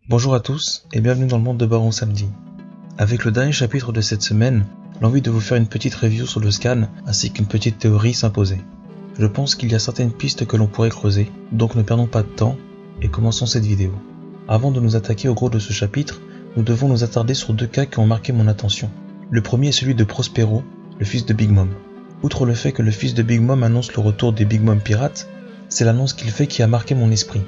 Bonjour à tous et bienvenue dans le monde de Baron Samedi. Avec le dernier chapitre de cette semaine, l'envie de vous faire une petite review sur le scan ainsi qu'une petite théorie s'imposait. Je pense qu'il y a certaines pistes que l'on pourrait creuser, donc ne perdons pas de temps et commençons cette vidéo. Avant de nous attaquer au gros de ce chapitre, nous devons nous attarder sur deux cas qui ont marqué mon attention. Le premier est celui de Prospero, le fils de Big Mom. Outre le fait que le fils de Big Mom annonce le retour des Big Mom pirates, c'est l'annonce qu'il fait qui a marqué mon esprit.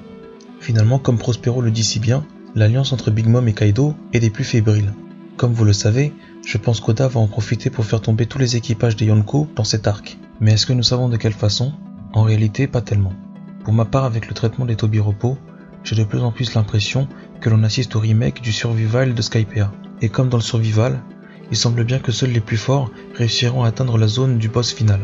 Finalement, comme Prospero le dit si bien, l'alliance entre Big Mom et Kaido est des plus fébriles. Comme vous le savez, je pense qu'Oda va en profiter pour faire tomber tous les équipages des Yonko dans cet arc. Mais est-ce que nous savons de quelle façon? En réalité, pas tellement. Pour ma part, avec le traitement des Tobiropo, j'ai de plus en plus l'impression que l'on assiste au remake du Survival de Skypiea. Et comme dans le Survival, il semble bien que seuls les plus forts réussiront à atteindre la zone du boss final.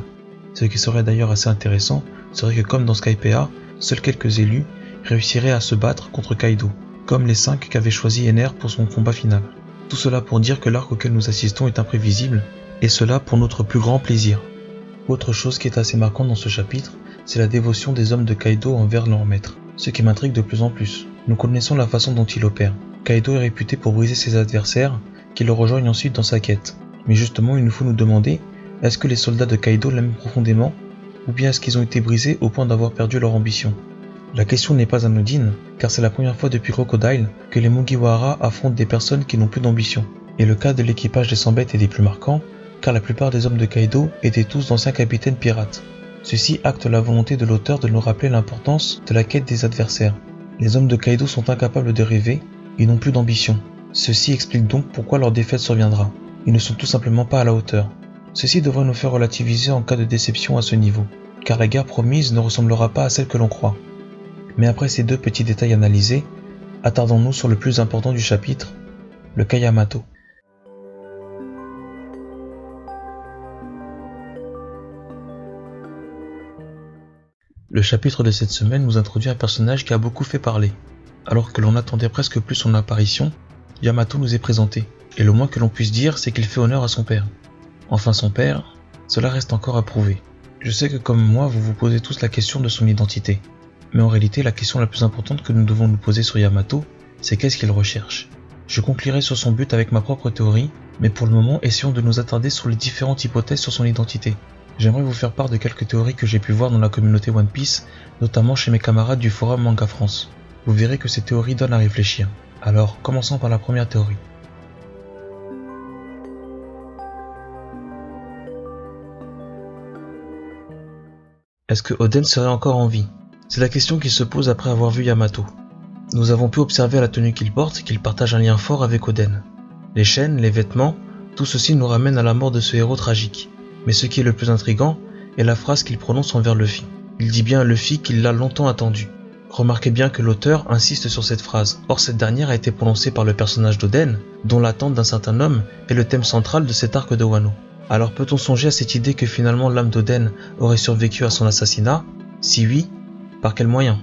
Ce qui serait d'ailleurs assez intéressant serait que comme dans Skypiea, seuls quelques élus réussiraient à se battre contre Kaido, comme les 5 qu'avait choisi Ener pour son combat final. Tout cela pour dire que l'arc auquel nous assistons est imprévisible, et cela pour notre plus grand plaisir. Autre chose qui est assez marquante dans ce chapitre, c'est la dévotion des hommes de Kaido envers leur maître, ce qui m'intrigue de plus en plus. Nous connaissons la façon dont il opère. Kaido est réputé pour briser ses adversaires, qui le rejoignent ensuite dans sa quête. Mais justement, il nous faut nous demander, est-ce que les soldats de Kaido l'aiment profondément, ou bien est-ce qu'ils ont été brisés au point d'avoir perdu leur ambition? La question n'est pas anodine, car c'est la première fois depuis Crocodile que les Mugiwara affrontent des personnes qui n'ont plus d'ambition. Et le cas de l'équipage des 100 bêtes est des plus marquants, car la plupart des hommes de Kaido étaient tous d'anciens capitaines pirates. Ceci acte la volonté de l'auteur de nous rappeler l'importance de la quête des adversaires. Les hommes de Kaido sont incapables de rêver, ils n'ont plus d'ambition. Ceci explique donc pourquoi leur défaite surviendra. Ils ne sont tout simplement pas à la hauteur. Ceci devrait nous faire relativiser en cas de déception à ce niveau, car la guerre promise ne ressemblera pas à celle que l'on croit. Mais après ces deux petits détails analysés, attardons-nous sur le plus important du chapitre, le cas Yamato. Le chapitre de cette semaine nous introduit un personnage qui a beaucoup fait parler. Alors que l'on attendait presque plus son apparition, Yamato nous est présenté, et le moins que l'on puisse dire, c'est qu'il fait honneur à son père. Enfin son père, cela reste encore à prouver. Je sais que comme moi, vous vous posez tous la question de son identité. Mais en réalité, la question la plus importante que nous devons nous poser sur Yamato, c'est qu'est-ce qu'il recherche. Je conclurai sur son but avec ma propre théorie, mais pour le moment, essayons de nous attarder sur les différentes hypothèses sur son identité. J'aimerais vous faire part de quelques théories que j'ai pu voir dans la communauté One Piece, notamment chez mes camarades du forum Manga France. Vous verrez que ces théories donnent à réfléchir. Alors, commençons par la première théorie. Est-ce que Oden serait encore en vie? C'est la question qui se pose après avoir vu Yamato. Nous avons pu observer à la tenue qu'il porte qu'il partage un lien fort avec Oden. Les chaînes, les vêtements, tout ceci nous ramène à la mort de ce héros tragique. Mais ce qui est le plus intriguant est la phrase qu'il prononce envers Luffy. Il dit bien à Luffy qu'il l'a longtemps attendu. Remarquez bien que l'auteur insiste sur cette phrase. Or cette dernière a été prononcée par le personnage d'Oden, dont l'attente d'un certain homme est le thème central de cet arc de Wano. Alors peut-on songer à cette idée que finalement l'âme d'Oden aurait survécu à son assassinat? Si oui, par quels moyens?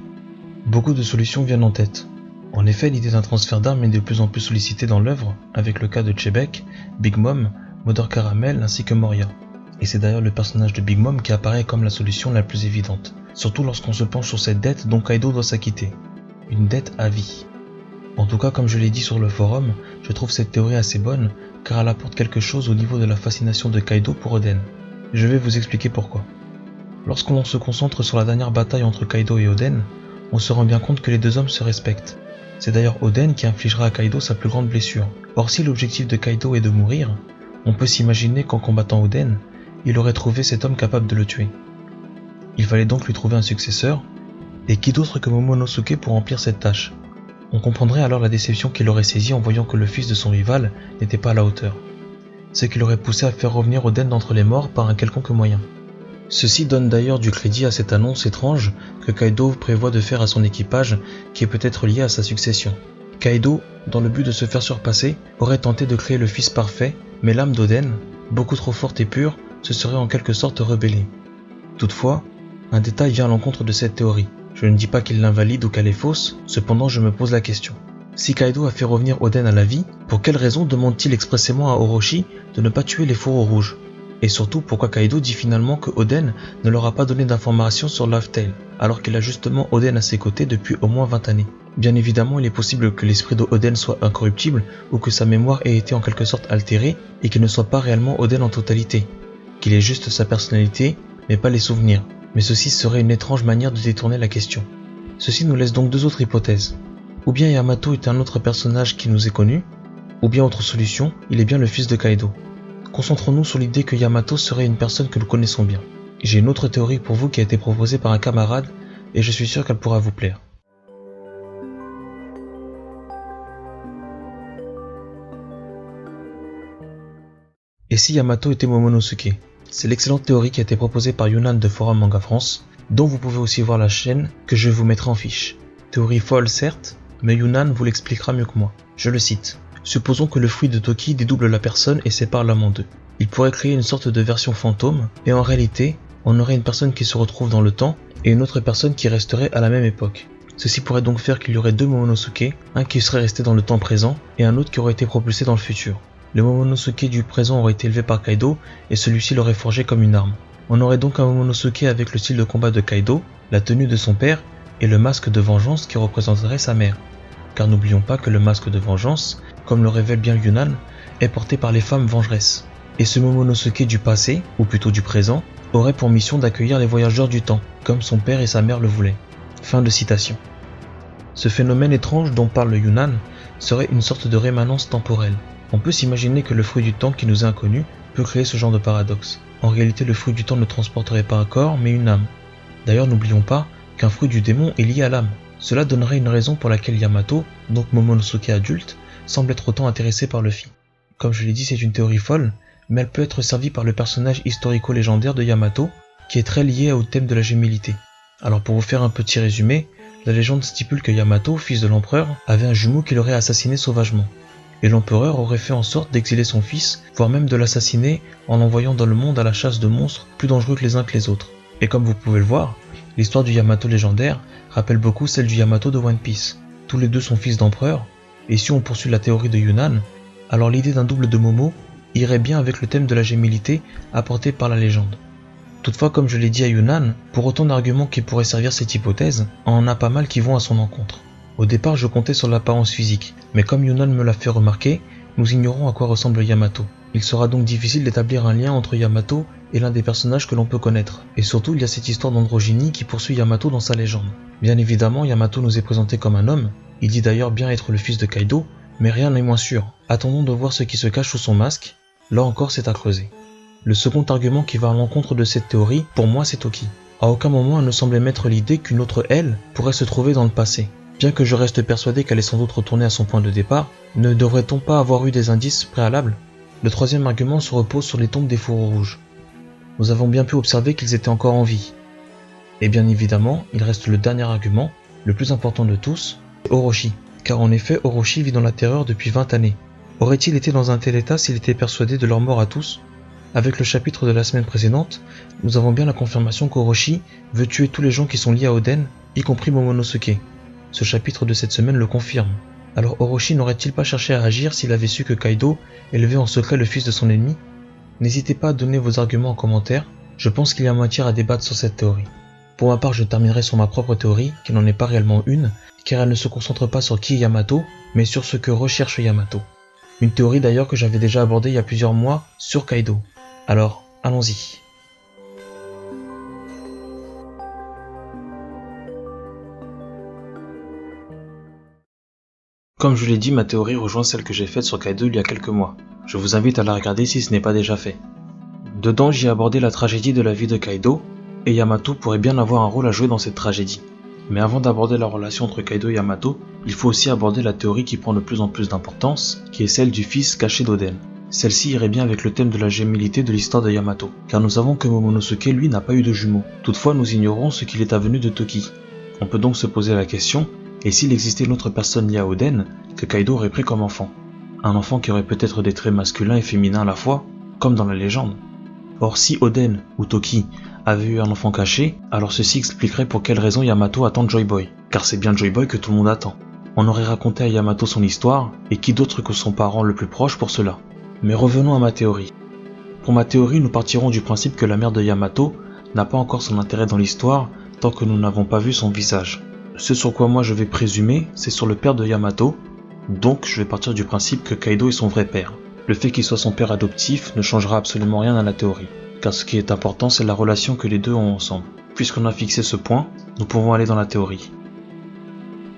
Beaucoup de solutions viennent en tête. En effet, l'idée d'un transfert d'armes est de plus en plus sollicitée dans l'œuvre, avec le cas de Chebek, Big Mom, Mother Caramel ainsi que Moria. Et c'est d'ailleurs le personnage de Big Mom qui apparaît comme la solution la plus évidente, surtout lorsqu'on se penche sur cette dette dont Kaido doit s'acquitter. Une dette à vie. En tout cas, comme je l'ai dit sur le forum, je trouve cette théorie assez bonne, car elle apporte quelque chose au niveau de la fascination de Kaido pour Oden. Je vais vous expliquer pourquoi. Lorsque l'on se concentre sur la dernière bataille entre Kaido et Oden, on se rend bien compte que les deux hommes se respectent. C'est d'ailleurs Oden qui infligera à Kaido sa plus grande blessure. Or si l'objectif de Kaido est de mourir, on peut s'imaginer qu'en combattant Oden, il aurait trouvé cet homme capable de le tuer. Il fallait donc lui trouver un successeur, et qui d'autre que Momonosuke pour remplir cette tâche? On comprendrait alors la déception qu'il aurait saisie en voyant que le fils de son rival n'était pas à la hauteur. Ce qui l'aurait poussé à faire revenir Oden d'entre les morts par un quelconque moyen. Ceci donne d'ailleurs du crédit à cette annonce étrange que Kaido prévoit de faire à son équipage qui est peut-être liée à sa succession. Kaido, dans le but de se faire surpasser, aurait tenté de créer le fils parfait, mais l'âme d'Oden, beaucoup trop forte et pure, se serait en quelque sorte rebellée. Toutefois, un détail vient à l'encontre de cette théorie. Je ne dis pas qu'il l'invalide ou qu'elle est fausse, cependant je me pose la question. Si Kaido a fait revenir Oden à la vie, pour quelle raison demande-t-il expressément à Orochi de ne pas tuer les fourreaux rouges? Et surtout, pourquoi Kaido dit finalement que Oden ne leur a pas donné d'informations sur Laugh Tale? alors qu'il a justement Oden à ses côtés depuis au moins 20 années. Bien évidemment, il est possible que l'esprit de Oden soit incorruptible ou que sa mémoire ait été en quelque sorte altérée et qu'il ne soit pas réellement Oden en totalité, qu'il ait juste sa personnalité mais pas les souvenirs. Mais ceci serait une étrange manière de détourner la question. Ceci nous laisse donc deux autres hypothèses. Ou bien Yamato est un autre personnage qui nous est connu, ou bien autre solution, il est bien le fils de Kaido. Concentrons-nous sur l'idée que Yamato serait une personne que nous connaissons bien. J'ai une autre théorie pour vous qui a été proposée par un camarade et je suis sûr qu'elle pourra vous plaire. Et si Yamato était Momonosuke? C'est l'excellente théorie qui a été proposée par Yunan de Forum Manga France, dont vous pouvez aussi voir la chaîne que je vous mettrai en fiche. Théorie folle certes, mais Yunan vous l'expliquera mieux que moi. Je le cite. Supposons que le fruit de Toki dédouble la personne et sépare l'âme en deux. Il pourrait créer une sorte de version fantôme, et en réalité, on aurait une personne qui se retrouve dans le temps et une autre personne qui resterait à la même époque. Ceci pourrait donc faire qu'il y aurait deux Momonosuke, un qui serait resté dans le temps présent et un autre qui aurait été propulsé dans le futur. Le Momonosuke du présent aurait été élevé par Kaido et celui-ci l'aurait forgé comme une arme. On aurait donc un Momonosuke avec le style de combat de Kaido, la tenue de son père et le masque de vengeance qui représenterait sa mère. Car n'oublions pas que le masque de vengeance, comme le révèle bien Yunan, est porté par les femmes vengeresses. Et ce Momonosuke du passé, ou plutôt du présent, aurait pour mission d'accueillir les voyageurs du temps, comme son père et sa mère le voulaient. Fin de citation. Ce phénomène étrange dont parle Yunan serait une sorte de rémanence temporelle. On peut s'imaginer que le fruit du temps qui nous est inconnu peut créer ce genre de paradoxe. En réalité, le fruit du temps ne transporterait pas un corps, mais une âme. D'ailleurs, n'oublions pas qu'un fruit du démon est lié à l'âme. Cela donnerait une raison pour laquelle Yamato, donc Momonosuke adulte, semble être autant intéressé par Luffy. Comme je l'ai dit, c'est une théorie folle, mais elle peut être servie par le personnage historico-légendaire de Yamato, qui est très lié au thème de la gémellité. Alors pour vous faire un petit résumé, la légende stipule que Yamato, fils de l'empereur, avait un jumeau qu'il aurait assassiné sauvagement. Et l'empereur aurait fait en sorte d'exiler son fils, voire même de l'assassiner en l'envoyant dans le monde à la chasse de monstres plus dangereux que les uns que les autres. Et comme vous pouvez le voir, l'histoire du Yamato légendaire rappelle beaucoup celle du Yamato de One Piece. Tous les deux sont fils d'empereur, et si on poursuit la théorie de Yunan, alors l'idée d'un double de Momo irait bien avec le thème de la gémellité apporté par la légende. Toutefois, comme je l'ai dit à Yunan, pour autant d'arguments qui pourraient servir cette hypothèse, on en a pas mal qui vont à son encontre. Au départ, je comptais sur l'apparence physique, mais comme Yunan me l'a fait remarquer, nous ignorons à quoi ressemble Yamato. Il sera donc difficile d'établir un lien entre Yamato et l'un des personnages que l'on peut connaître. Et surtout, il y a cette histoire d'androgynie qui poursuit Yamato dans sa légende. Bien évidemment, Yamato nous est présenté comme un homme, il dit d'ailleurs bien être le fils de Kaido, mais rien n'est moins sûr. Attendons de voir ce qui se cache sous son masque, là encore c'est à creuser. Le second argument qui va à l'encontre de cette théorie, pour moi c'est Toki. À aucun moment elle ne semblait mettre l'idée qu'une autre elle pourrait se trouver dans le passé. Bien que je reste persuadé qu'elle est sans doute retournée à son point de départ, ne devrait-on pas avoir eu des indices préalables? Le troisième argument se repose sur les tombes des fourreaux rouges. Nous avons bien pu observer qu'ils étaient encore en vie. Et bien évidemment, il reste le dernier argument, le plus important de tous, Orochi. Car en effet, Orochi vit dans la terreur depuis 20 années. Aurait-il été dans un tel état s'il était persuadé de leur mort à tous? Avec le chapitre de la semaine précédente, nous avons bien la confirmation qu'Orochi veut tuer tous les gens qui sont liés à Oden, y compris Momonosuke. Ce chapitre de cette semaine le confirme. Alors Orochi n'aurait-il pas cherché à agir s'il avait su que Kaido élevait en secret le fils de son ennemi? N'hésitez pas à donner vos arguments en commentaire, je pense qu'il y a matière à débattre sur cette théorie. Pour ma part, je terminerai sur ma propre théorie, qui n'en est pas réellement une, car elle ne se concentre pas sur qui est Yamato, mais sur ce que recherche Yamato. Une théorie d'ailleurs que j'avais déjà abordée il y a plusieurs mois sur Kaido. Alors, allons-y. Comme je l'ai dit, ma théorie rejoint celle que j'ai faite sur Kaido il y a quelques mois. Je vous invite à la regarder si ce n'est pas déjà fait. Dedans, j'y ai abordé la tragédie de la vie de Kaido, et Yamato pourrait bien avoir un rôle à jouer dans cette tragédie. Mais avant d'aborder la relation entre Kaido et Yamato, il faut aussi aborder la théorie qui prend de plus en plus d'importance, qui est celle du fils caché d'Oden. Celle-ci irait bien avec le thème de la gémellité de l'histoire de Yamato, car nous savons que Momonosuke lui n'a pas eu de jumeaux. Toutefois, nous ignorons ce qu'il est advenu de Toki. On peut donc se poser la question, et s'il existait une autre personne liée à Oden, que Kaido aurait pris comme enfant? Un enfant qui aurait peut-être des traits masculins et féminins à la fois, comme dans la légende. Or si Oden, ou Toki, avait eu un enfant caché, alors ceci expliquerait pour quelle raison Yamato attend Joy Boy, car c'est bien Joy Boy que tout le monde attend. On aurait raconté à Yamato son histoire, et qui d'autre que son parent le plus proche pour cela. Mais revenons à ma théorie. Pour ma théorie, nous partirons du principe que la mère de Yamato n'a pas encore son intérêt dans l'histoire, tant que nous n'avons pas vu son visage. Ce sur quoi moi je vais présumer, c'est sur le père de Yamato, donc je vais partir du principe que Kaido est son vrai père. Le fait qu'il soit son père adoptif ne changera absolument rien à la théorie, car ce qui est important c'est la relation que les deux ont ensemble. Puisqu'on a fixé ce point, nous pouvons aller dans la théorie.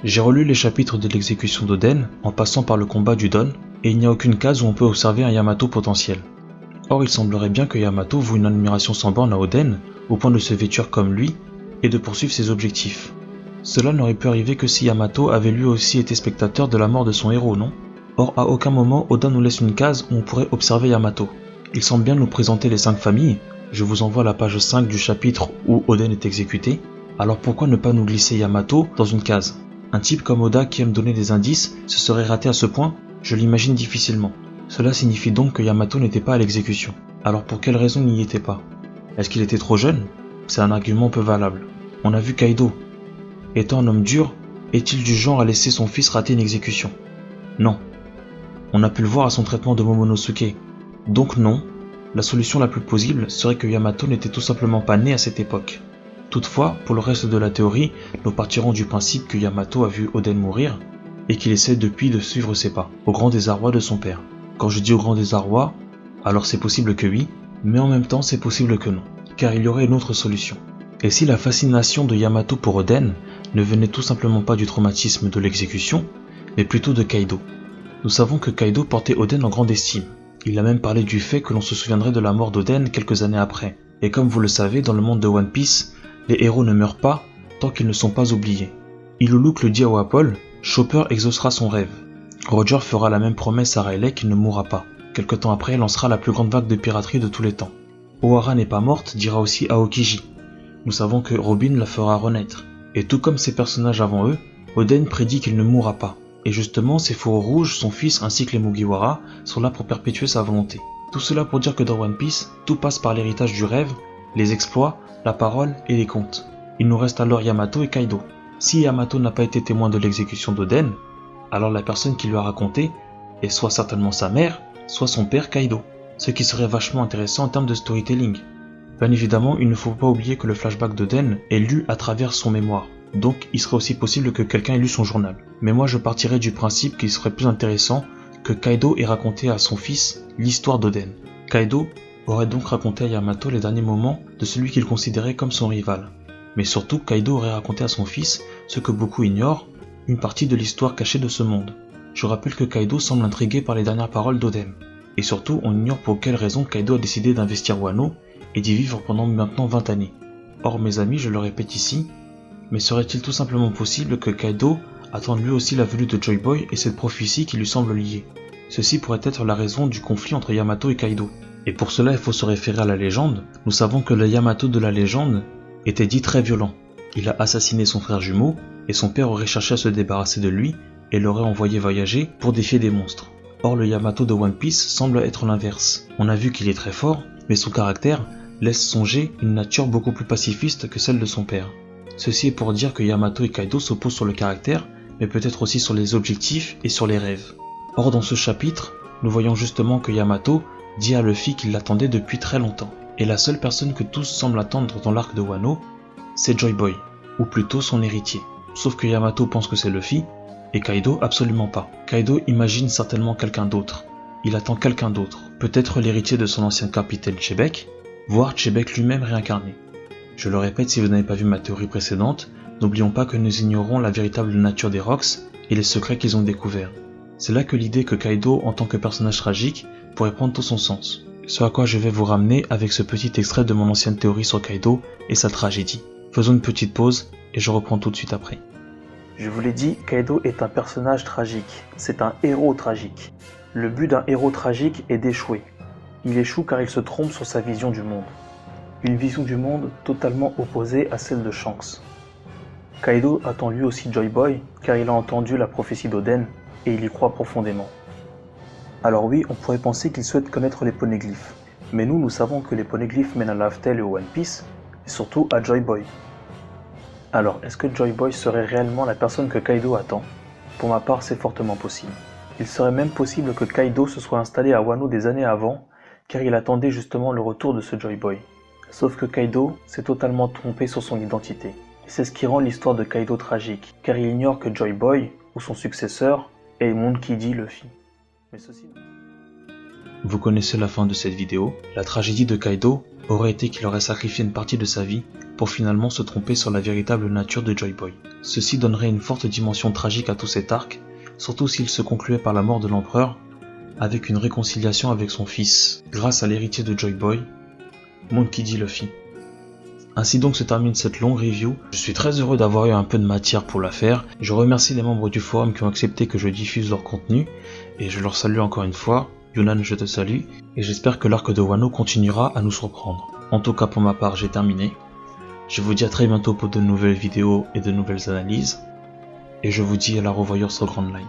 J'ai relu les chapitres de l'exécution d'Oden en passant par le combat du Don, et il n'y a aucune case où on peut observer un Yamato potentiel. Or il semblerait bien que Yamato voue une admiration sans borne à Oden, au point de se vêtir comme lui, et de poursuivre ses objectifs. Cela n'aurait pu arriver que si Yamato avait lui aussi été spectateur de la mort de son héros, non? Or à aucun moment Oda nous laisse une case où on pourrait observer Yamato. Il semble bien nous présenter les 5 familles, je vous envoie la page 5 du chapitre où Oden est exécuté, alors pourquoi ne pas nous glisser Yamato dans une case? Un type comme Oda qui aime donner des indices se serait raté à ce point? Je l'imagine difficilement. Cela signifie donc que Yamato n'était pas à l'exécution. Alors pour quelle raison il n'y était pas? Est-ce qu'il était trop jeune? C'est un argument peu valable. On a vu Kaido. Étant un homme dur, est-il du genre à laisser son fils rater une exécution? Non. On a pu le voir à son traitement de Momonosuke. Donc non, la solution la plus plausible serait que Yamato n'était tout simplement pas né à cette époque. Toutefois, pour le reste de la théorie, nous partirons du principe que Yamato a vu Oden mourir, et qu'il essaie depuis de suivre ses pas, au grand désarroi de son père. Quand je dis au grand désarroi, alors c'est possible que oui, mais en même temps c'est possible que non, car il y aurait une autre solution. Et si la fascination de Yamato pour Oden ne venait tout simplement pas du traumatisme de l'exécution, mais plutôt de Kaido. Nous savons que Kaido portait Oden en grande estime. Il a même parlé du fait que l'on se souviendrait de la mort d'Oden quelques années après. Et comme vous le savez, dans le monde de One Piece, les héros ne meurent pas tant qu'ils ne sont pas oubliés. Iluluk le dit à Wapol, Chopper exaucera son rêve. Roger fera la même promesse à Riley qu'il ne mourra pas. Quelque temps après, elle lancera la plus grande vague de piraterie de tous les temps. Ohara n'est pas morte, dira aussi Aokiji. Nous savons que Robin la fera renaître. Et tout comme ses personnages avant eux, Oden prédit qu'il ne mourra pas. Et justement, ses fourreaux rouges, son fils ainsi que les Mugiwara sont là pour perpétuer sa volonté. Tout cela pour dire que dans One Piece, tout passe par l'héritage du rêve, les exploits, la parole et les contes. Il nous reste alors Yamato et Kaido. Si Yamato n'a pas été témoin de l'exécution d'Oden, alors la personne qui lui a raconté est soit certainement sa mère, soit son père Kaido. Ce qui serait vachement intéressant en termes de storytelling. Bien évidemment, il ne faut pas oublier que le flashback d'Oden est lu à travers son mémoire. Donc il serait aussi possible que quelqu'un ait lu son journal. Mais moi je partirais du principe qu'il serait plus intéressant que Kaido ait raconté à son fils l'histoire d'Oden. Kaido aurait donc raconté à Yamato les derniers moments de celui qu'il considérait comme son rival. Mais surtout, Kaido aurait raconté à son fils ce que beaucoup ignorent, une partie de l'histoire cachée de ce monde. Je rappelle que Kaido semble intrigué par les dernières paroles d'Oden. Et surtout, on ignore pour quelle raison Kaido a décidé d'investir Wano et d'y vivre pendant maintenant 20 années. Or mes amis, je le répète ici, mais serait-il tout simplement possible que Kaido attende lui aussi la venue de Joy Boy et cette prophétie qui lui semble liée? Ceci pourrait être la raison du conflit entre Yamato et Kaido. Et pour cela, il faut se référer à la légende. Nous savons que le Yamato de la légende était dit très violent. Il a assassiné son frère jumeau, et son père aurait cherché à se débarrasser de lui, et l'aurait envoyé voyager pour défier des monstres. Or le Yamato de One Piece semble être l'inverse. On a vu qu'il est très fort, mais son caractère laisse songer une nature beaucoup plus pacifiste que celle de son père. Ceci est pour dire que Yamato et Kaido s'opposent sur le caractère, mais peut-être aussi sur les objectifs et sur les rêves. Or dans ce chapitre, nous voyons justement que Yamato dit à Luffy qu'il l'attendait depuis très longtemps. Et la seule personne que tous semblent attendre dans l'arc de Wano, c'est Joy Boy, ou plutôt son héritier. Sauf que Yamato pense que c'est Luffy, et Kaido absolument pas. Kaido imagine certainement quelqu'un d'autre. Il attend quelqu'un d'autre, peut-être l'héritier de son ancien capitaine Chebek, voire Chebek lui-même réincarné. Je le répète, si vous n'avez pas vu ma théorie précédente, n'oublions pas que nous ignorons la véritable nature des Rocks et les secrets qu'ils ont découverts. C'est là que l'idée que Kaido, en tant que personnage tragique, pourrait prendre tout son sens. Ce à quoi je vais vous ramener avec ce petit extrait de mon ancienne théorie sur Kaido et sa tragédie. Faisons une petite pause et je reprends tout de suite après. Je vous l'ai dit, Kaido est un personnage tragique. C'est un héros tragique. Le but d'un héros tragique est d'échouer. Il échoue car il se trompe sur sa vision du monde. Une vision du monde totalement opposée à celle de Shanks. Kaido attend lui aussi Joy Boy car il a entendu la prophétie d'Oden et il y croit profondément. Alors oui, on pourrait penser qu'il souhaite connaître les poneglyphes, mais nous savons que les poneglyphes mènent à Laugh-Tale et au One Piece, et surtout à Joy Boy. Alors, est-ce que Joy Boy serait réellement la personne que Kaido attend? Pour ma part, c'est fortement possible. Il serait même possible que Kaido se soit installé à Wano des années avant, car il attendait justement le retour de ce Joy Boy. Sauf que Kaido s'est totalement trompé sur son identité. C'est ce qui rend l'histoire de Kaido tragique, car il ignore que Joy Boy, ou son successeur, est Monkey D. Luffy. Mais ceci... Vous connaissez la fin de cette vidéo. La tragédie de Kaido aurait été qu'il aurait sacrifié une partie de sa vie pour finalement se tromper sur la véritable nature de Joy Boy. Ceci donnerait une forte dimension tragique à tout cet arc, surtout s'il se concluait par la mort de l'empereur, avec une réconciliation avec son fils, grâce à l'héritier de Joy Boy, Monkey D. Luffy. Ainsi donc se termine cette longue review. Je suis très heureux d'avoir eu un peu de matière pour la faire. Je remercie les membres du forum qui ont accepté que je diffuse leur contenu, et je leur salue encore une fois. Yunan, je te salue, et j'espère que l'arc de Wano continuera à nous surprendre. En tout cas pour ma part, j'ai terminé. Je vous dis à très bientôt pour de nouvelles vidéos et de nouvelles analyses, et je vous dis à la revoyure sur Grand Line.